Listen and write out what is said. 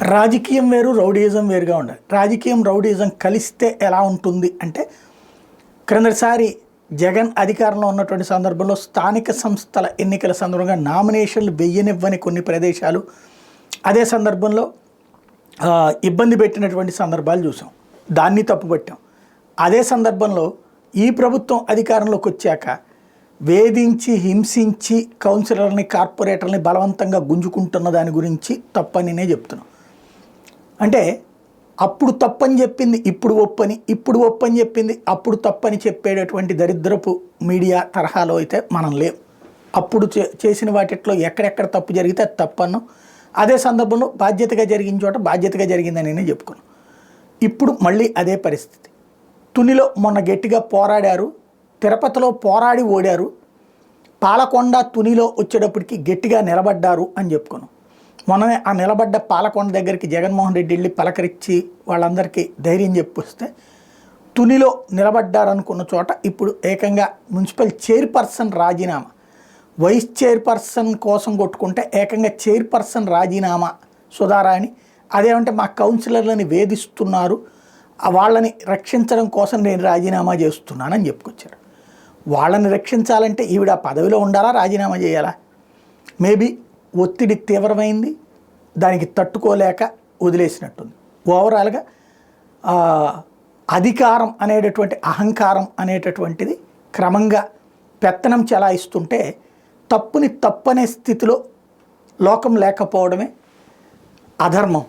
రాజకీయం వేరు, రౌడీయిజం వేరుగా ఉండాలి. రాజకీయం రౌడీయిజం కలిస్తే ఎలా ఉంటుంది అంటే, క్రిందటిసారి జగన్ అధికారంలో ఉన్నటువంటి సందర్భంలో స్థానిక సంస్థల ఎన్నికల సందర్భంగా నామినేషన్లు వెయ్యనివ్వని కొన్ని ప్రదేశాలు, అదే సందర్భంలో ఇబ్బంది పెట్టినటువంటి సందర్భాలు చూసాం. దాన్ని తప్పుపట్టాం. అదే సందర్భంలో ఈ ప్రభుత్వం అధికారంలోకి వచ్చాక వేధించి హింసించి కౌన్సిలర్ని, కార్పొరేటర్ని బలవంతంగా గుంజుకుంటున్న దాని గురించి తప్పనినే చెప్తున్నాం. అంటే అప్పుడు తప్పని చెప్పింది ఇప్పుడు ఒప్పని, ఇప్పుడు ఒప్పని చెప్పింది అప్పుడు తప్పని చెప్పేటటువంటి దరిద్రపు మీడియా తరహాలో అయితే మనం లేం. అప్పుడు చేసిన వాటిట్లో ఎక్కడెక్కడ తప్పు జరిగితే అది తప్పన్నాం. అదే సందర్భంలో బాధ్యతగా జరిగిన చోట బాధ్యతగా జరిగిందని నేను చెప్పుకున్నాను. ఇప్పుడు మళ్ళీ అదే పరిస్థితి. తునిలో మొన్న గట్టిగా పోరాడారు, తిరుపతిలో పోరాడి ఓడారు, పాలకొండ తునిలో వచ్చేటప్పటికి గట్టిగా నిలబడ్డారు అని చెప్పుకున్నాం. మొన్ననే ఆ నిలబడ్డ పాలకొండ దగ్గరికి జగన్మోహన్ రెడ్డి వెళ్ళి పలకరించి వాళ్ళందరికీ ధైర్యం చెప్పొస్తే, తునిలో నిలబడ్డారనుకున్న చోట ఇప్పుడు ఏకంగా మున్సిపల్ చైర్పర్సన్ రాజీనామా, వైస్ చైర్పర్సన్ కోసం కొట్టుకుంటే ఏకంగా చైర్పర్సన్ రాజీనామా సుధారాణి. అదేమంటే మా కౌన్సిలర్లని వేధిస్తున్నారు, వాళ్ళని రక్షించడం కోసం నేను రాజీనామా చేస్తున్నానని చెప్పుకొచ్చారు. వాళ్ళని రక్షించాలంటే ఈవిడ పదవిలో ఉండాలా, రాజీనామా చేయాలా? మేబీ ఒత్తిడి తీవ్రమైంది, దానికి తట్టుకోలేక వదిలేసినట్టుంది. ఓవరాల్గా అధికారం అనేటటువంటి అహంకారం అనేటటువంటిది క్రమంగా పెత్తనం చెలాయిస్తుంటే తప్పుని తప్పనే స్థితిలో లోకం లేకపోవడమే అధర్మం.